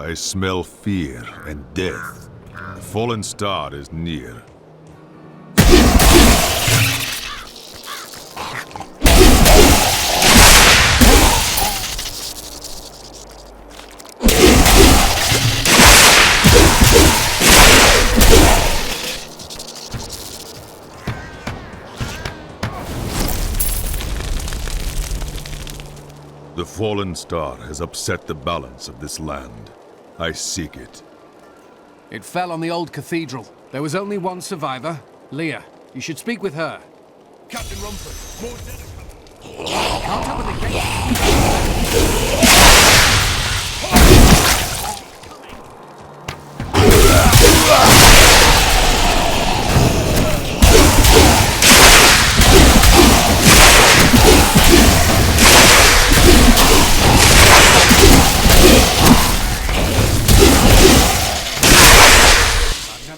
I smell fear and death. The fallen star is near. The fallen star has upset the balance of this land. I seek it. It fell on the old cathedral. There was only one survivor, Leah. You should speak with her. Captain Rumford, more dead are coming. Can't open the gate.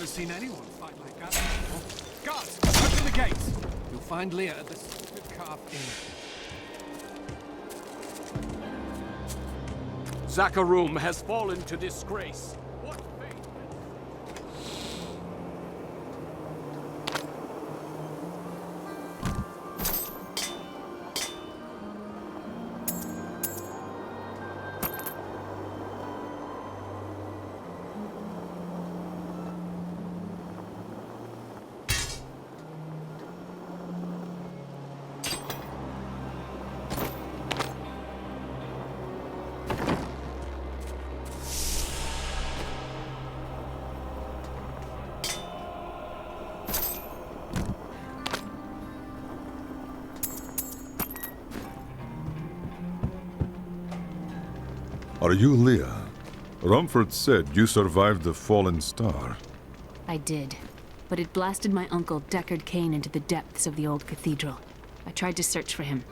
Seen anyone fight like that before. Guards, open the gates. You'll find Leah at the Secret Calf Inn. Zakharum has fallen to disgrace. What fate? Are you Leah? Rumford said you survived the fallen star. I did, but it blasted my uncle Deckard Cain into the depths of the old cathedral. I tried to search for him,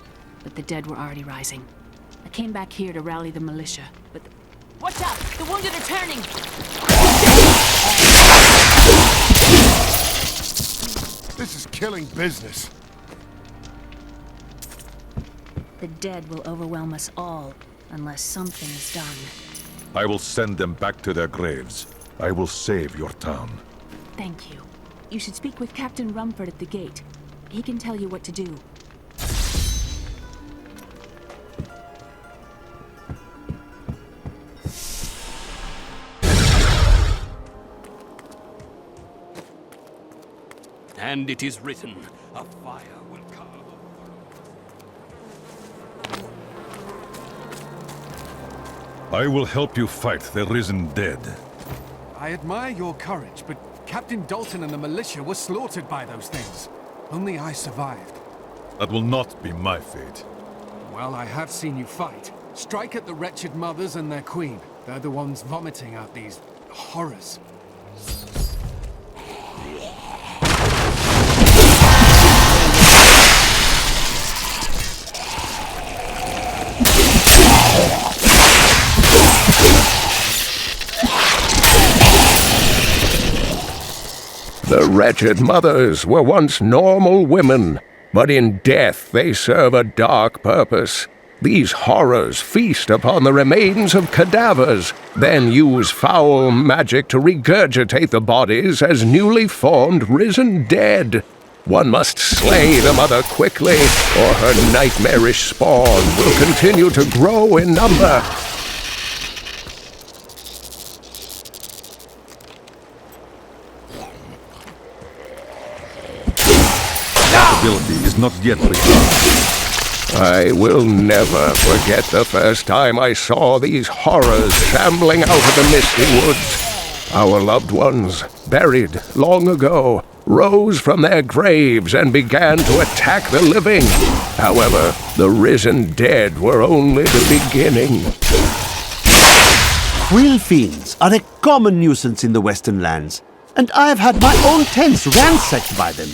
but the dead were already rising. I came back here to rally the militia, but Watch out! The wounded are turning! This is killing business. The dead will overwhelm us all, unless something is done. I will send them back to their graves. I will save your town. Thank you. You should speak with Captain Rumford at the gate. He can tell you what to do. And it is written, a fire will come. I will help you fight the risen dead. I admire your courage, but Captain Dalton and the militia were slaughtered by those things. Only I survived. That will not be my fate. Well, I have seen you fight. Strike at the wretched mothers and their queen. They're the ones vomiting out these horrors. The wretched mothers were once normal women, but in death they serve a dark purpose. These horrors feast upon the remains of cadavers, then use foul magic to regurgitate the bodies as newly formed risen dead. One must slay the mother quickly, or her nightmarish spawn will continue to grow in number. Ability is not yet recovered. I will never forget the first time I saw these horrors shambling out of the misty woods. Our loved ones, buried long ago, rose from their graves and began to attack the living. However, the risen dead were only the beginning. Quill fiends are a common nuisance in the Western lands, and I have had my own tents ransacked by them.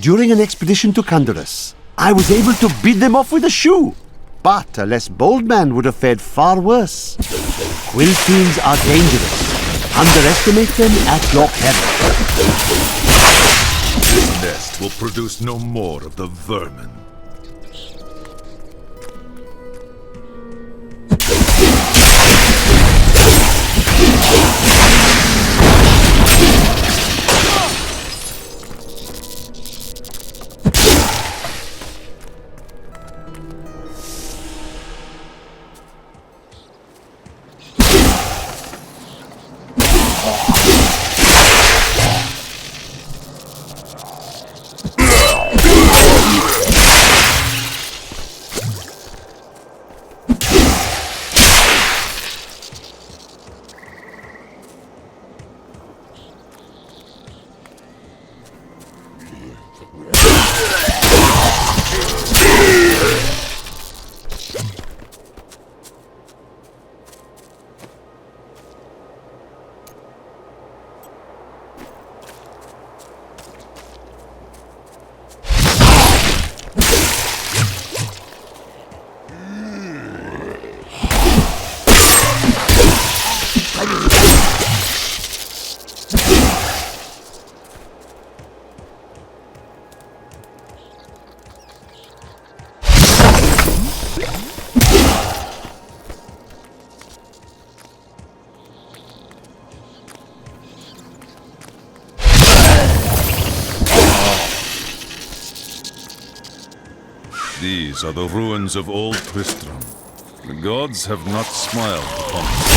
During an expedition to Kandurus, I was able to beat them off with a shoe. But a less bold man would have fared far worse. Quill fiends are dangerous. Underestimate them at your peril. This nest will produce no more of the vermin. These are the ruins of old Tristram. The gods have not smiled upon us.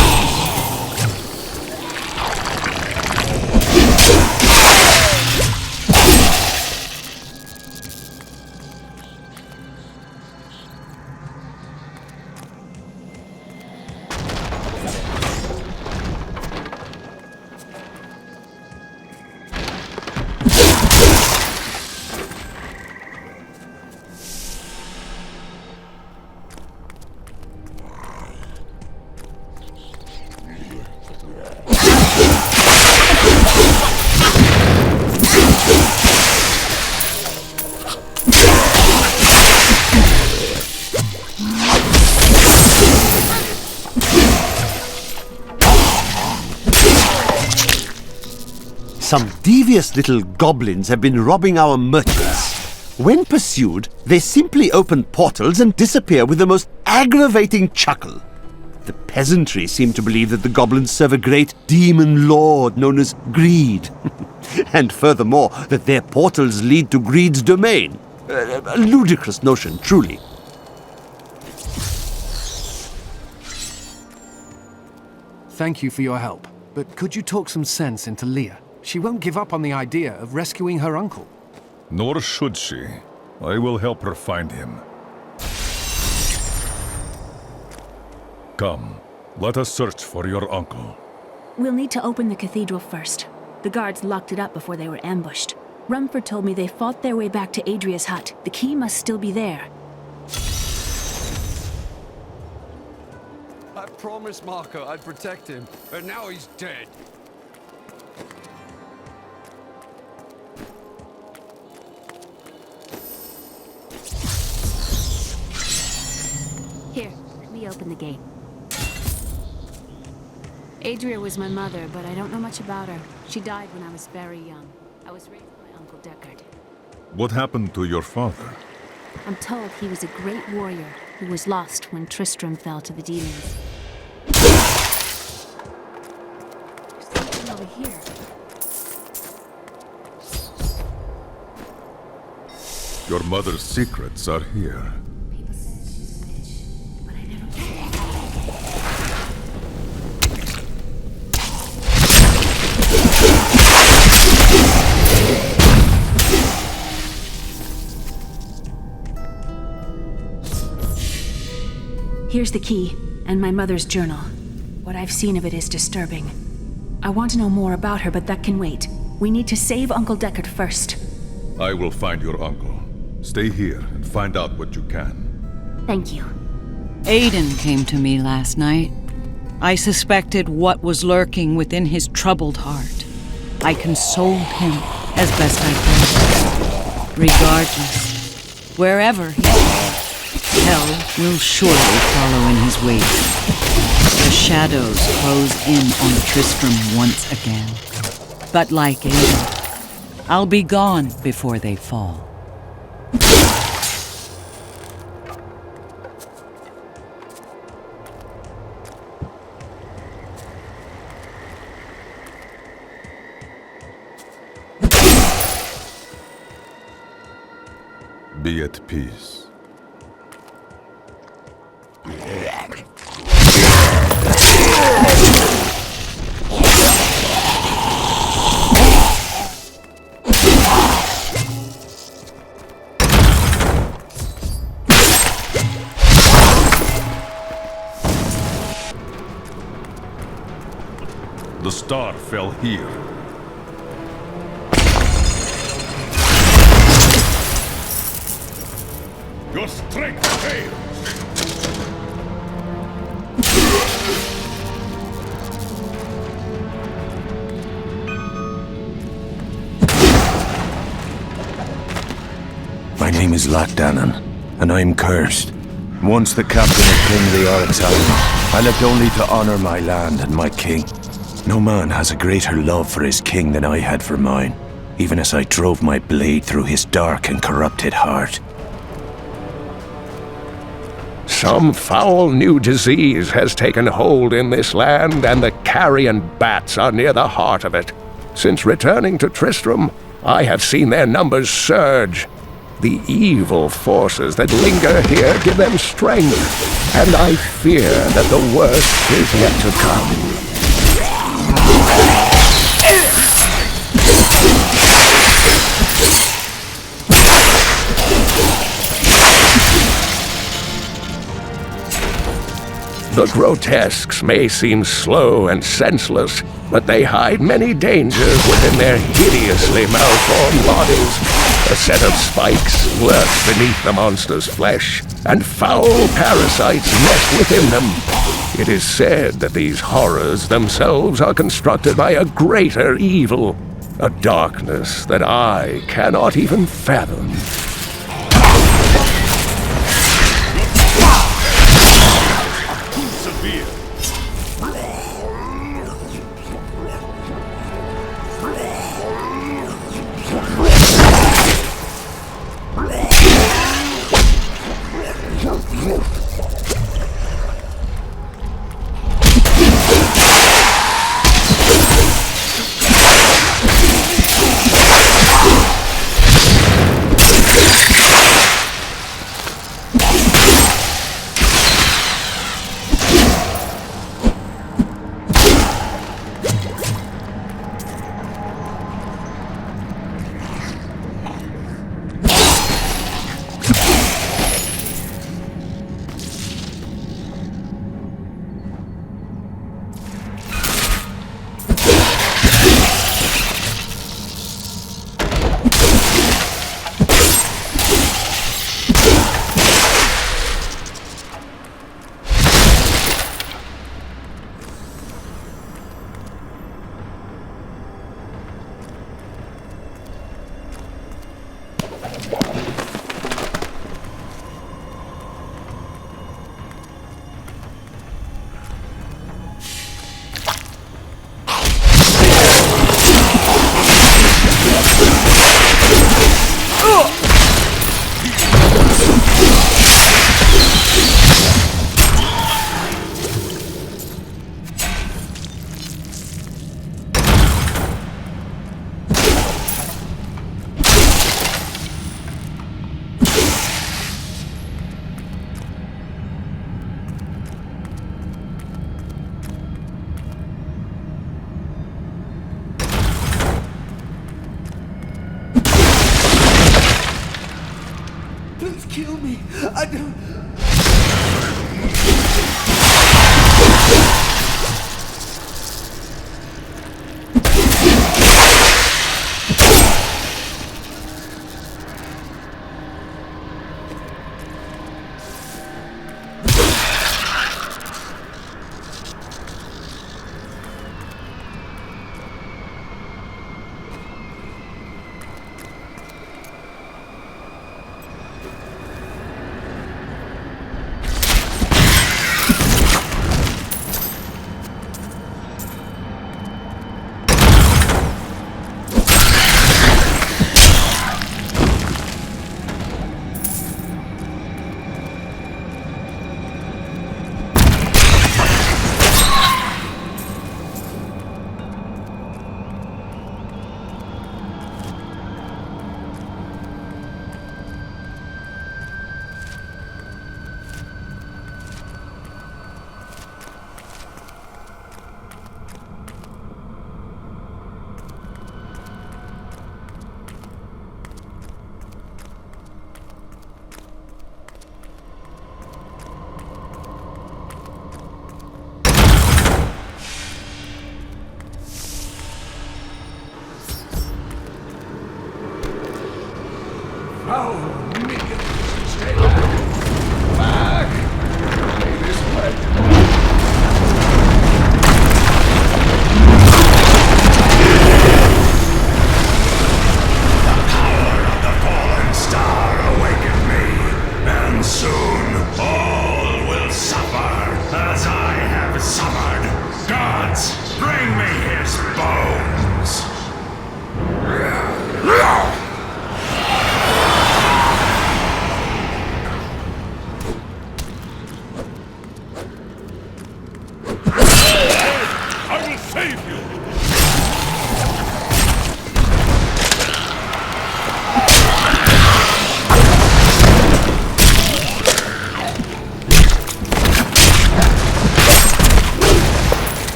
Some devious little goblins have been robbing our merchants. When pursued, they simply open portals and disappear with the most aggravating chuckle. The peasantry seem to believe that the goblins serve a great demon lord known as Greed. And furthermore, that their portals lead to Greed's domain. A ludicrous notion, truly. Thank you for your help, but could you talk some sense into Leah? She won't give up on the idea of rescuing her uncle. Nor should she. I will help her find him. Come, let us search for your uncle. We'll need to open the cathedral first. The guards locked it up before they were ambushed. Rumford told me they fought their way back to Adria's hut. The key must still be there. I promised Marco I'd protect him, and now he's dead. Here, let me open the gate. Adria was my mother, but I don't know much about her. She died when I was very young. I was raised by Uncle Deckard. What happened to your father? I'm told he was a great warrior who was lost when Tristram fell to the demons. There's something over here. Your mother's secrets are here. People say she's a witch, but I never met her. Here's the key, and my mother's journal. What I've seen of it is disturbing. I want to know more about her, but that can wait. We need to save Uncle Deckard first. I will find your uncle. Stay here and find out what you can. Thank you. Aiden came to me last night. I suspected what was lurking within his troubled heart. I consoled him as best I could. Regardless, wherever he goes, hell will surely follow in his wake. The shadows close in on Tristram once again. But like Aiden, I'll be gone before they fall. Be at peace. The star fell here. Your strength fails! My name is Lochdannon, and I'm cursed. Once the captain of King Leoric's island, I lived only to honor my land and my king. No man has a greater love for his king than I had for mine, even as I drove my blade through his dark and corrupted heart. Some foul new disease has taken hold in this land, and the carrion bats are near the heart of it. Since returning to Tristram, I have seen their numbers surge. The evil forces that linger here give them strength, and I fear that the worst is yet to come. The grotesques may seem slow and senseless, but they hide many dangers within their hideously malformed bodies. A set of spikes lurks beneath the monster's flesh, and foul parasites nest within them. It is said that these horrors themselves are constructed by a greater evil, a darkness that I cannot even fathom. Please kill me. I don't...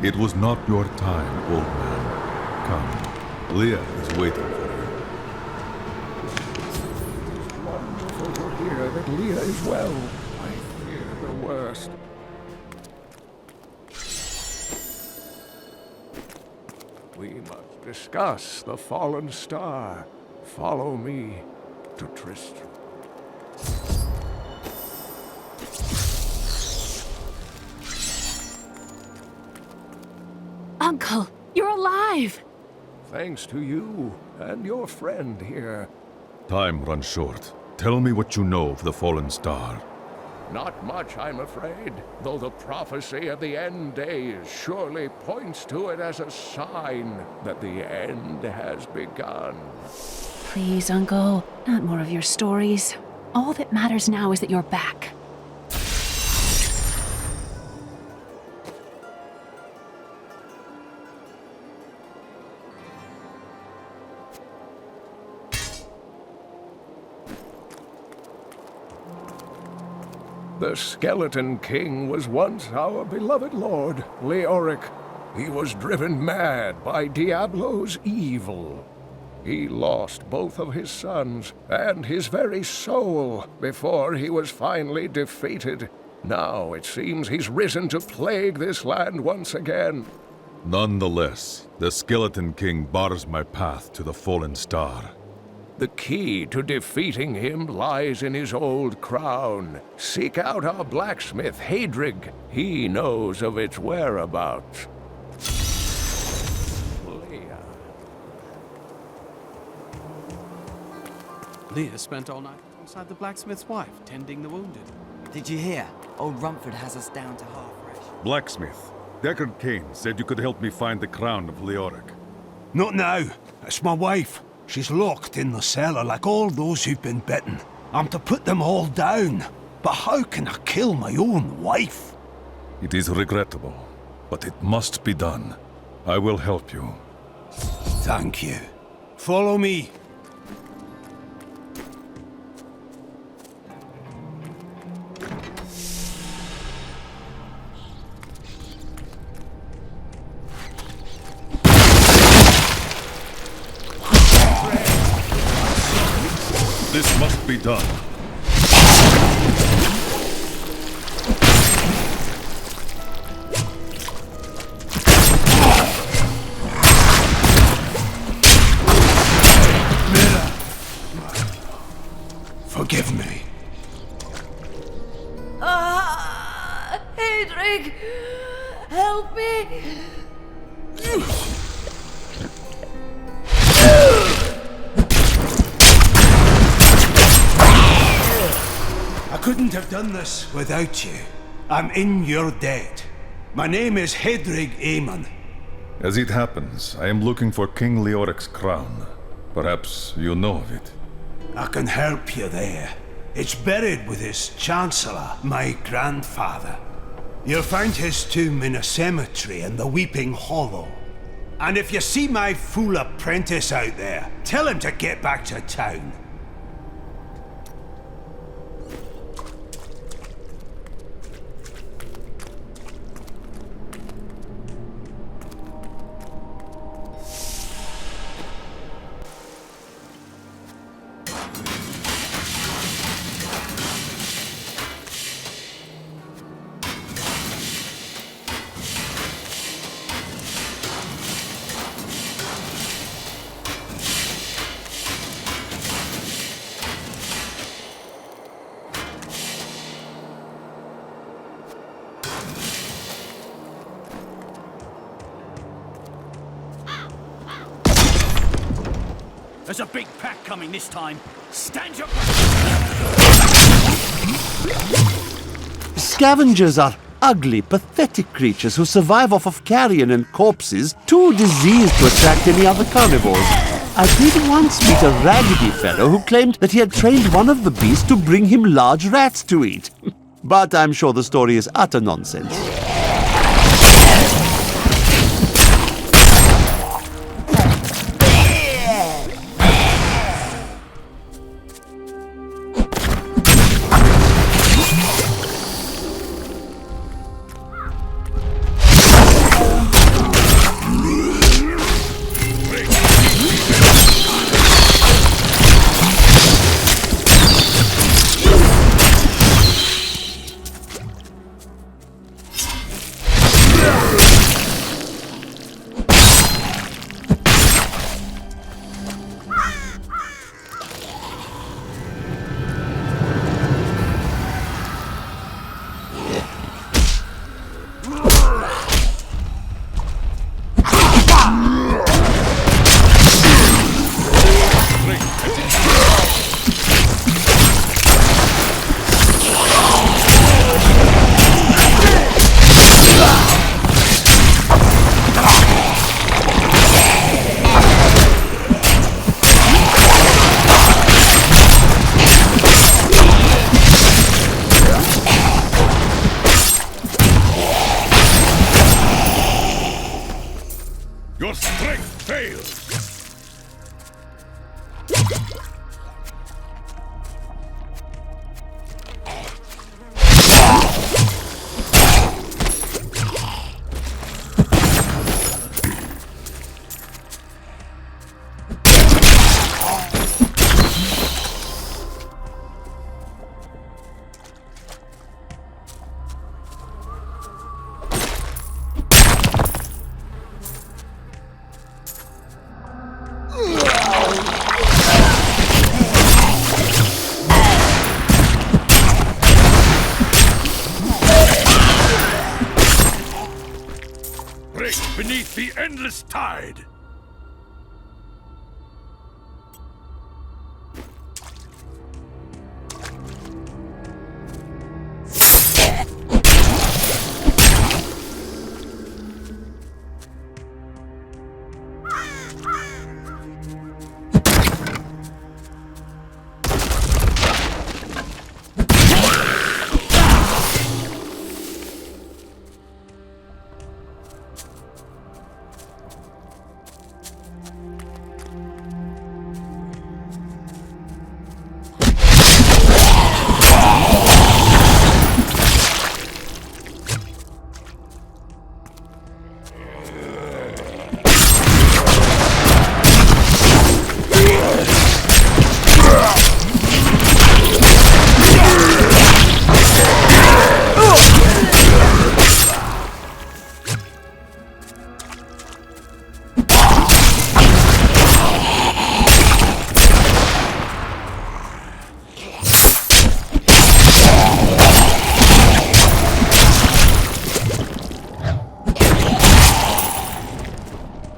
It was not your time, old man. Come, Leah is waiting for you. It's wonderful to hear that Leah is well. I fear the worst. We must discuss the fallen star. Follow me to Tristram. Uncle, you're alive! Thanks to you and your friend here. Time runs short. Tell me what you know of the fallen star. Not much, I'm afraid, though the prophecy of the end days surely points to it as a sign that the end has begun. Please, Uncle, not more of your stories. All that matters now is that you're back. The Skeleton King was once our beloved lord, Leoric. He was driven mad by Diablo's evil. He lost both of his sons and his very soul before he was finally defeated. Now it seems he's risen to plague this land once again. Nonetheless, the Skeleton King bars my path to the fallen star. The key to defeating him lies in his old crown. Seek out our blacksmith, Hadrig. He knows of its whereabouts. Leah. Leah spent all night alongside the blacksmith's wife, tending the wounded. Did you hear? Old Rumford has us down to half-fresh. Blacksmith, Deckard Cain said you could help me find the crown of Leoric. Not now. It's my wife. She's locked in the cellar like all those who've been bitten. I'm to put them all down. But how can I kill my own wife? It is regrettable, but it must be done. I will help you. Thank you. Follow me. This must be done. Forgive me. Hadrig! Help me! I couldn't have done this without you. I'm in your debt. My name is Hadrig Aemon. As it happens, I am looking for King Leoric's crown. Perhaps you know of it. I can help you there. It's buried with his chancellor, my grandfather. You'll find his tomb in a cemetery in the Weeping Hollow. And if you see my fool apprentice out there, tell him to get back to town. There's a big pack coming this time. Stand your Scavengers are ugly, pathetic creatures who survive off of carrion and corpses, too diseased to attract any other carnivores. I did once meet a raggedy fellow who claimed that he had trained one of the beasts to bring him large rats to eat. But I'm sure the story is utter nonsense. Your strength fails! Break beneath the endless tide!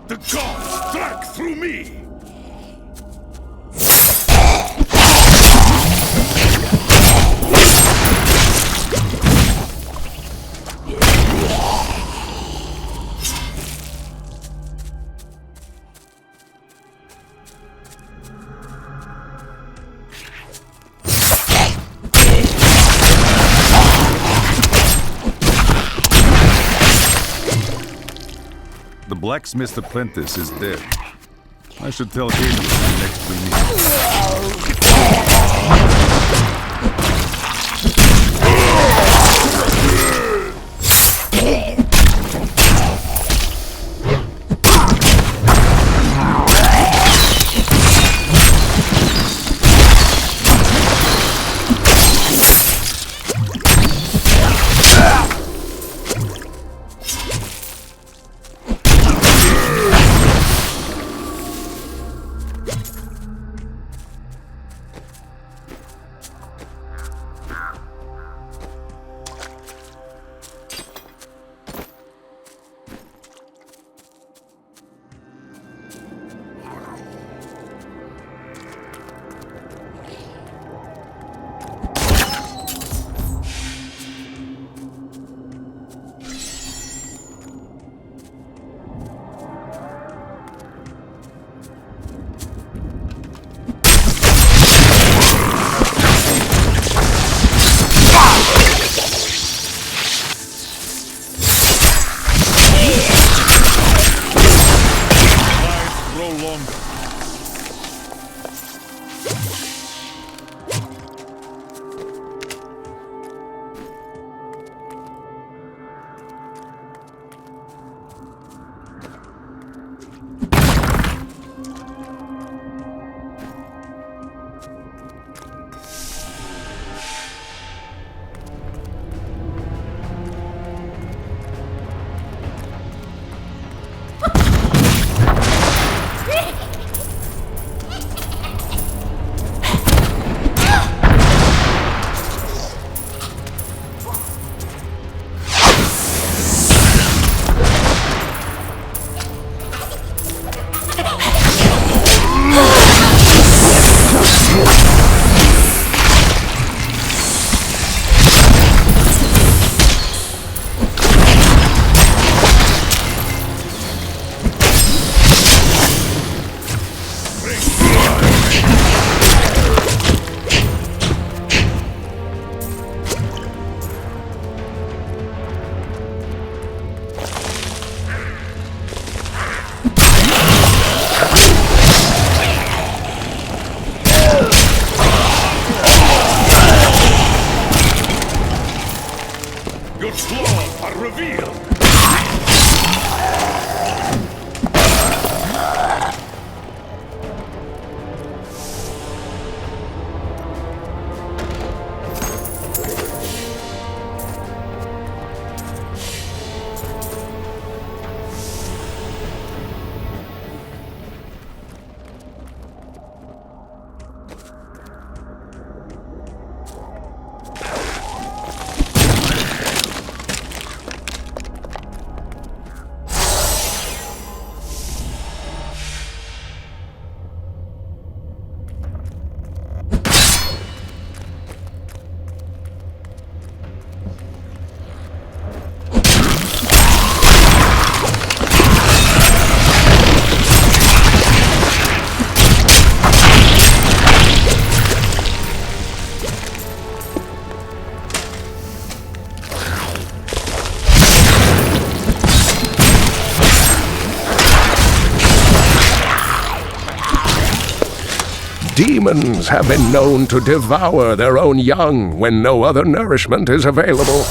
The gods struck through me! The blacksmith's apprentice is dead. I should tell Gabriel next we meet. Demons have been known to devour their own young when no other nourishment is available.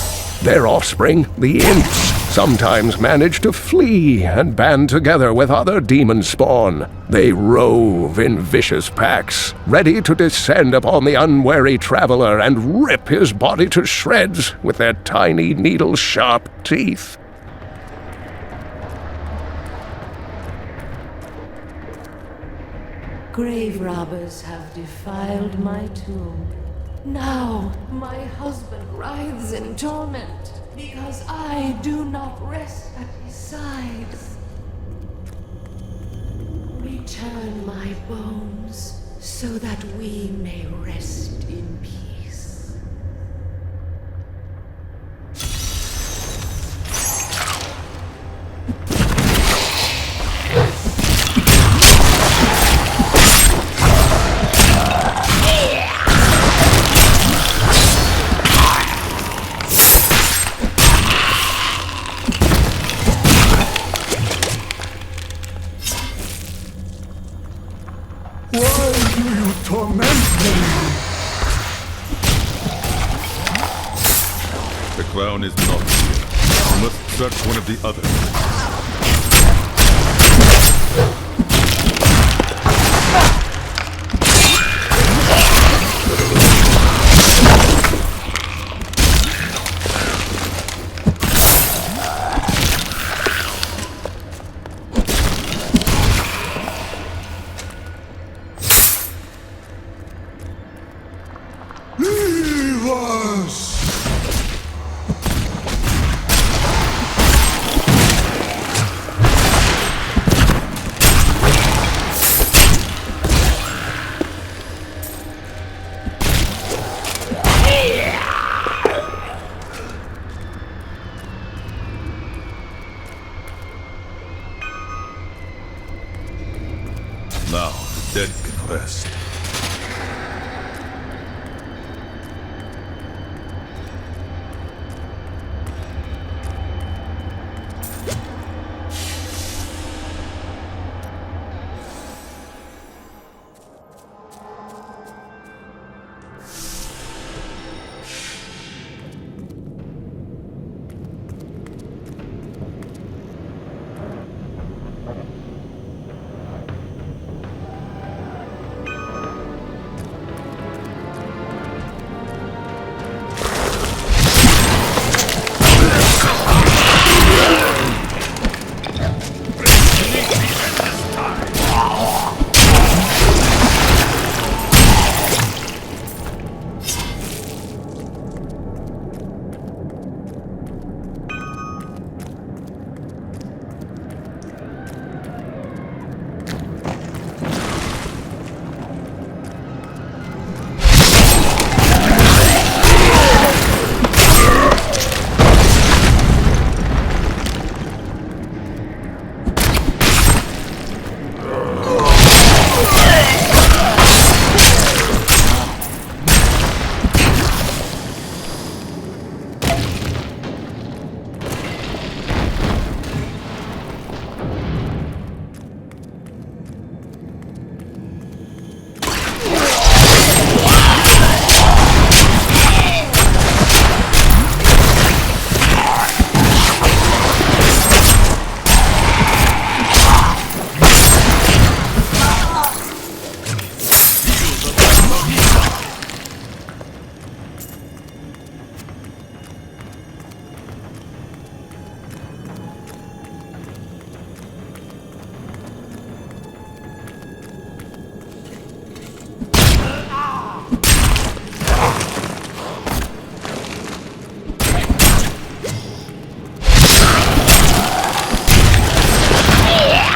Their offspring, the imps, sometimes manage to flee and band together with other demon spawn. They rove in vicious packs, ready to descend upon the unwary traveler and rip his body to shreds with their tiny needle-sharp teeth. Grave robbers have defiled my tomb. Now my husband writhes in torment because I do not rest at his side. Return my bones so that we may rest in peace. Why do you torment me? The crown is not here. You must search one of the others. Leave us! Now the dead can rest.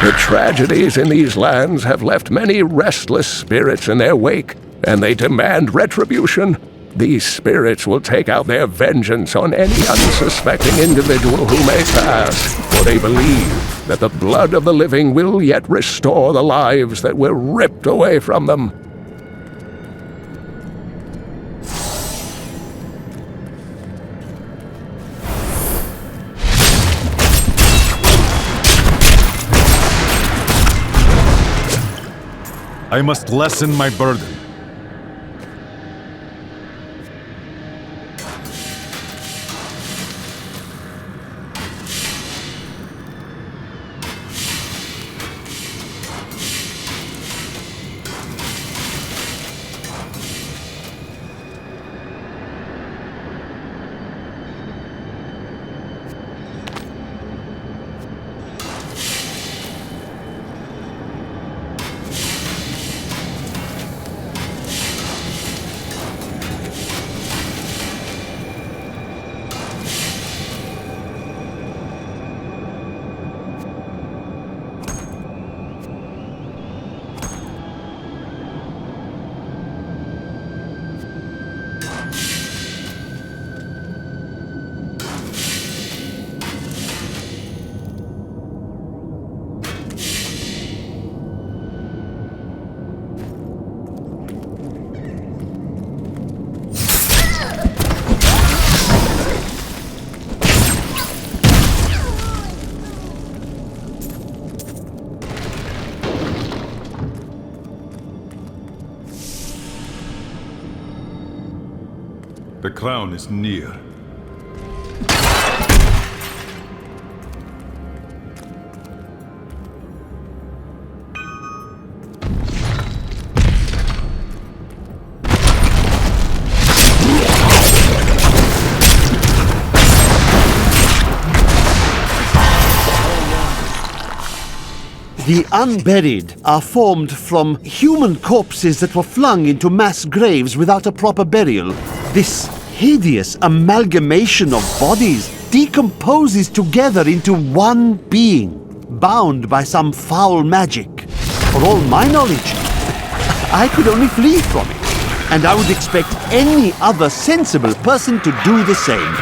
The tragedies in these lands have left many restless spirits in their wake, and they demand retribution. These spirits will take out their vengeance on any unsuspecting individual who may pass, for they believe that the blood of the living will yet restore the lives that were ripped away from them. I must lessen my burden. The crown is near. The unburied are formed from human corpses that were flung into mass graves without a proper burial. This hideous amalgamation of bodies decomposes together into one being, bound by some foul magic. For all my knowledge, I could only flee from it, and I would expect any other sensible person to do the same.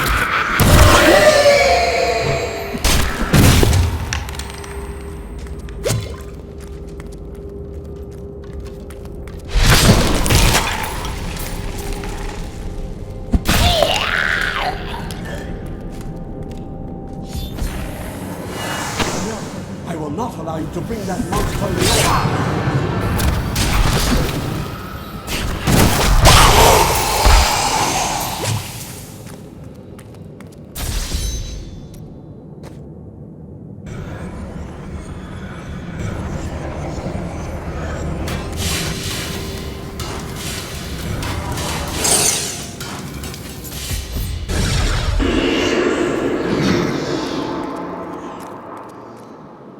I will not allow you to bring that monster low.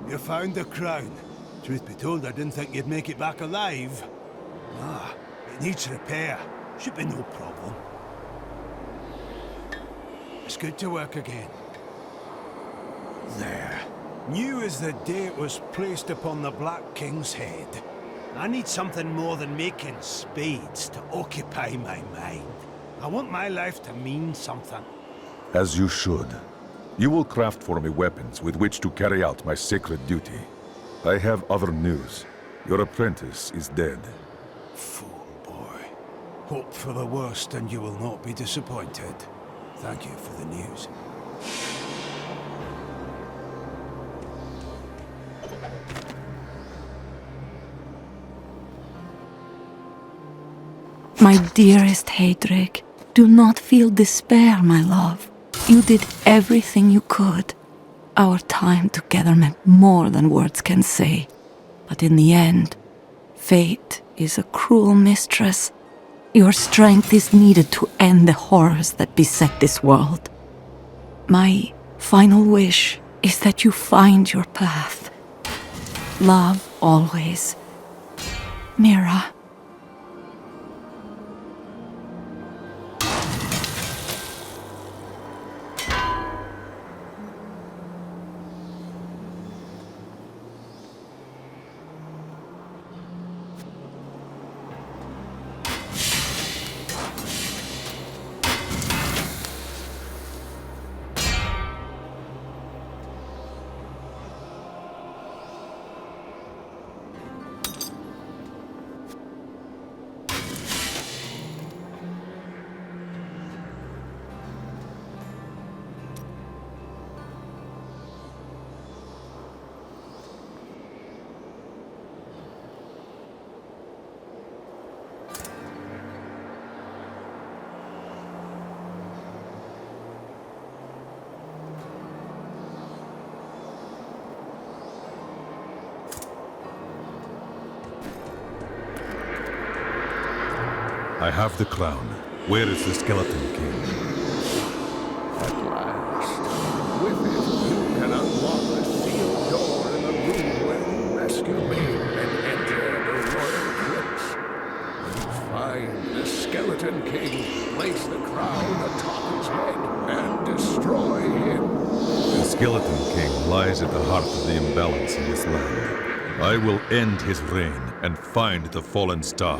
You found the crown. Truth be told, I didn't think you'd make it back alive. Ah, it needs repair. Should be no problem. It's good to work again. There. New as the day it was placed upon the Black King's head. I need something more than making spades to occupy my mind. I want my life to mean something. As you should. You will craft for me weapons with which to carry out my sacred duty. I have other news. Your apprentice is dead. Fool boy. Hope for the worst and you will not be disappointed. Thank you for the news. My dearest Heydrich, do not feel despair, my love. You did everything you could. Our time together meant more than words can say. But in the end, fate is a cruel mistress. Your strength is needed to end the horrors that beset this world. My final wish is that you find your path. Love always. Mira. I have the crown. Where is the Skeleton King? At last. With it, you can unlock the sealed door in the room where you rescued me and enter the royal crypt. When you find the Skeleton King, place the crown atop his head and destroy him. The Skeleton King lies at the heart of the imbalance in this land. I will end his reign and find the fallen star.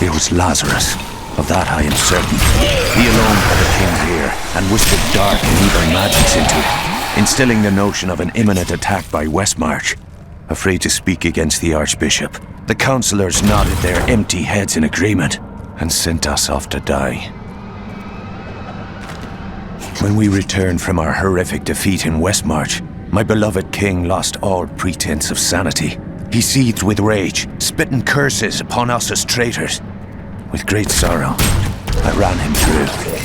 It was Lazarus. Of that I am certain. He alone had the king's ear, and whispered dark and evil magics into it, instilling the notion of an imminent attack by Westmarch. Afraid to speak against the Archbishop, the councillors nodded their empty heads in agreement, and sent us off to die. When we returned from our horrific defeat in Westmarch, my beloved king lost all pretense of sanity. He seethed with rage, spitting curses upon us as traitors. With great sorrow, I ran him through.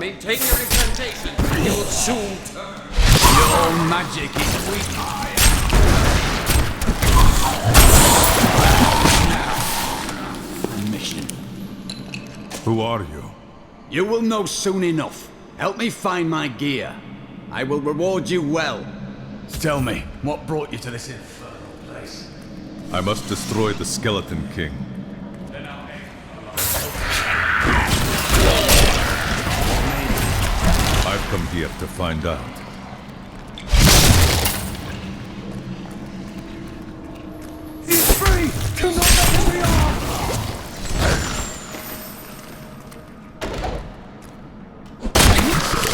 Maintain your incantation. You will soon turn. Your magic is weak. Now, mission. Who are you? You will know soon enough. Help me find my gear. I will reward you well. Tell me, what brought you to this infernal place? I must destroy the Skeleton King. I've come here to find out. He's free! Do not let him be off!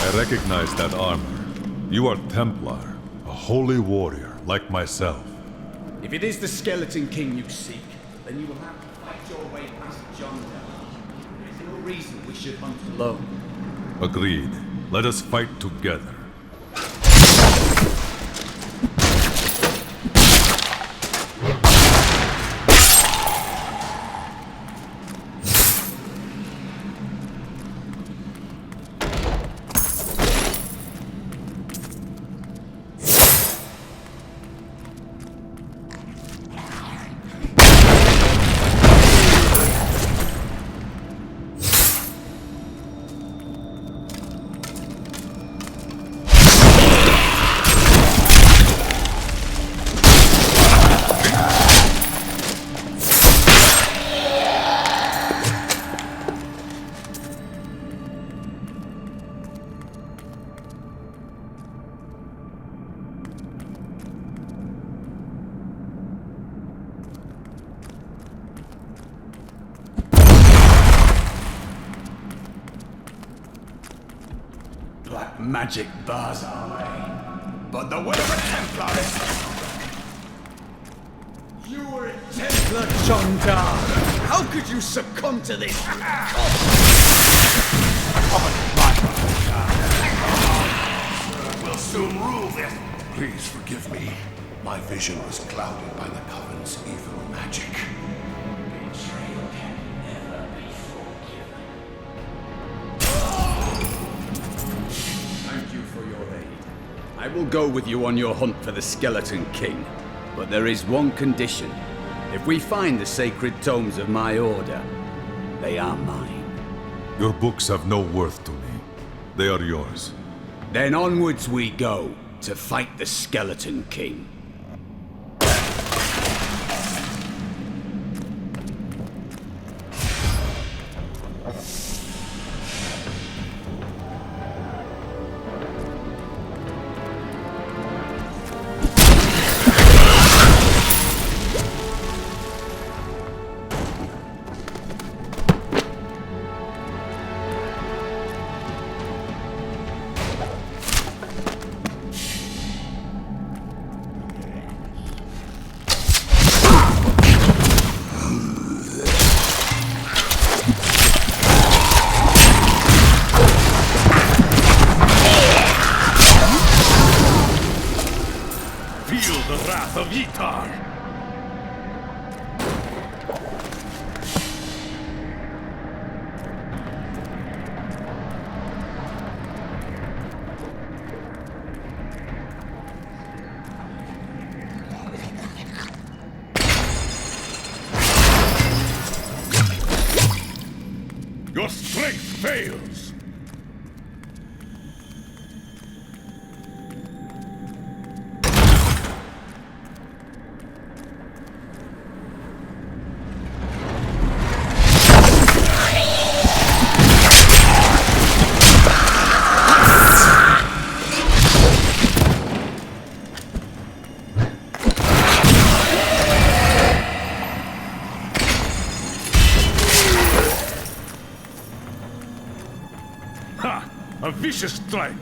I recognize that armor. You are Templar, a holy warrior like myself. If it is the Skeleton King you seek, then you will have to fight your way past John. There is no reason we should hunt alone. Agreed. Let us fight together. Black magic bars our way, but the way of a Templar is... You were a Templar, John Dark. How could you succumb to this? We'll soon rule this. Please forgive me. My vision was clouded by the Coven's evil magic. Betrayal can never be forgiven. Thank you for your aid. I will go with you on your hunt for the Skeleton King. But there is one condition. If we find the sacred tomes of my order, they are mine. Your books have no worth to me. They are yours. Then onwards we go to fight the Skeleton King. Feel the wrath of Yitar! Your strength fails! Ha! A vicious strike!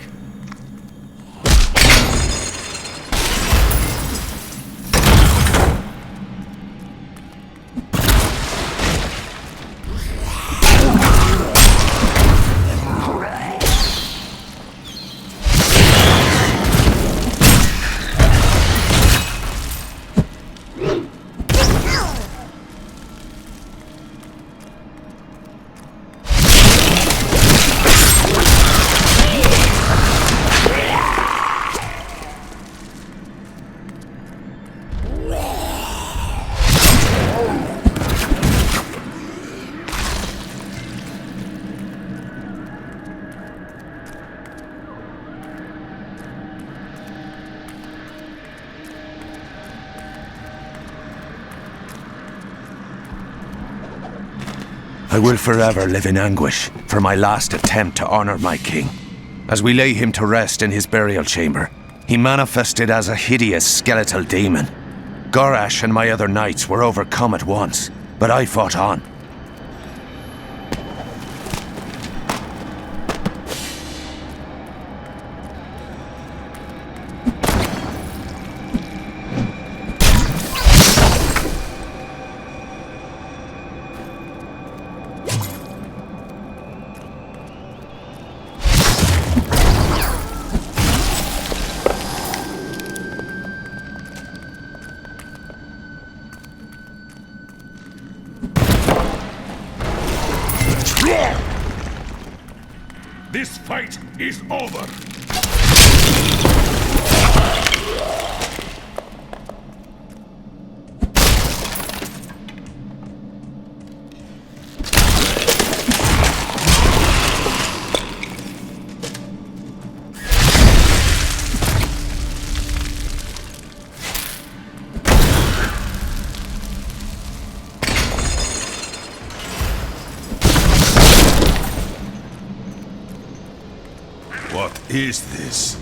I will forever live in anguish for my last attempt to honor my king. As we lay him to rest in his burial chamber, he manifested as a hideous skeletal demon. Gorash and my other knights were overcome at once, but I fought on. This fight is over! What is this?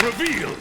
revealed!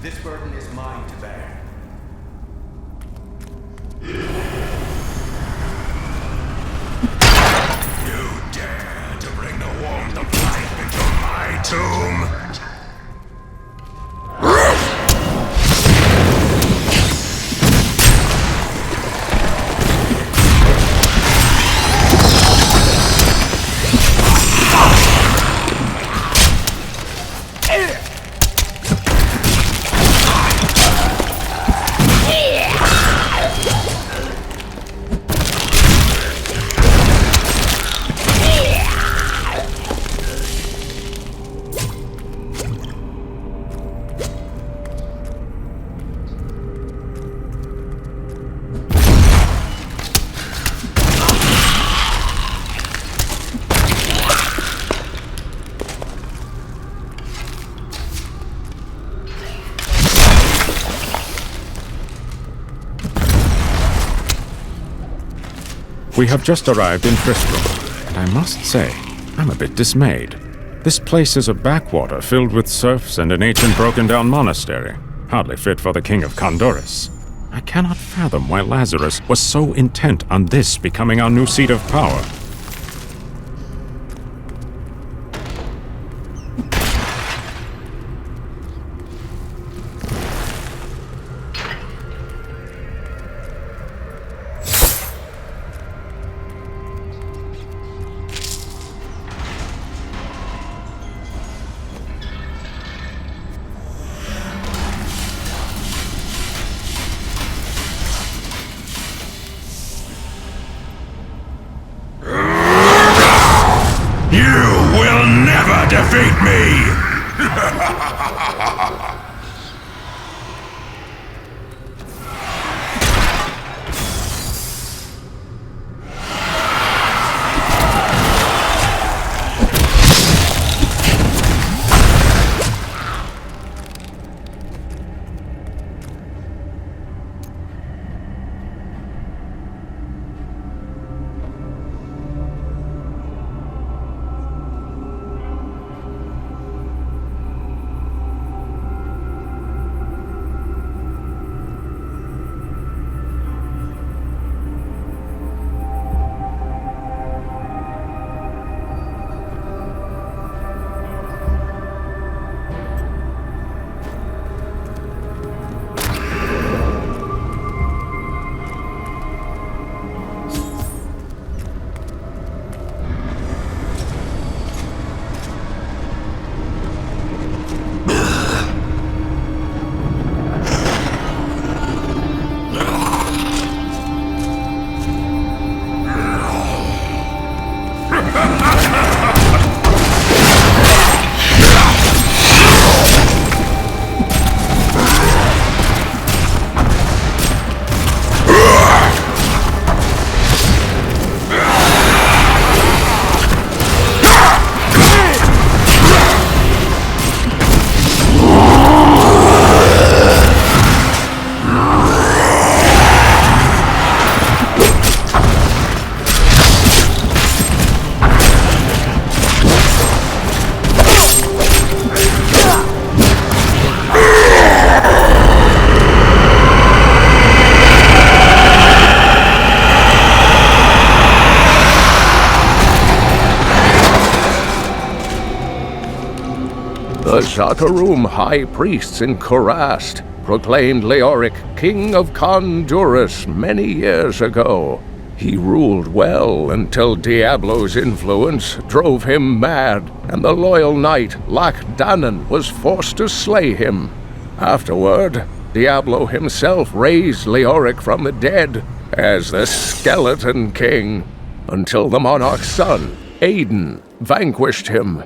This burden is mine to bear. You dare to bring the warmth of life into my tomb? We have just arrived in Tristram, and I must say, I'm a bit dismayed. This place is a backwater filled with serfs and an ancient broken-down monastery, hardly fit for the King of Condorus. I cannot fathom why Lazarus was so intent on this becoming our new seat of power. Defeat me! The Zakarum high priests in Kurast proclaimed Leoric king of Kondurus many years ago. He ruled well until Diablo's influence drove him mad, and the loyal knight Lac-Danan was forced to slay him. Afterward, Diablo himself raised Leoric from the dead as the Skeleton King, until the monarch's son, Aiden, vanquished him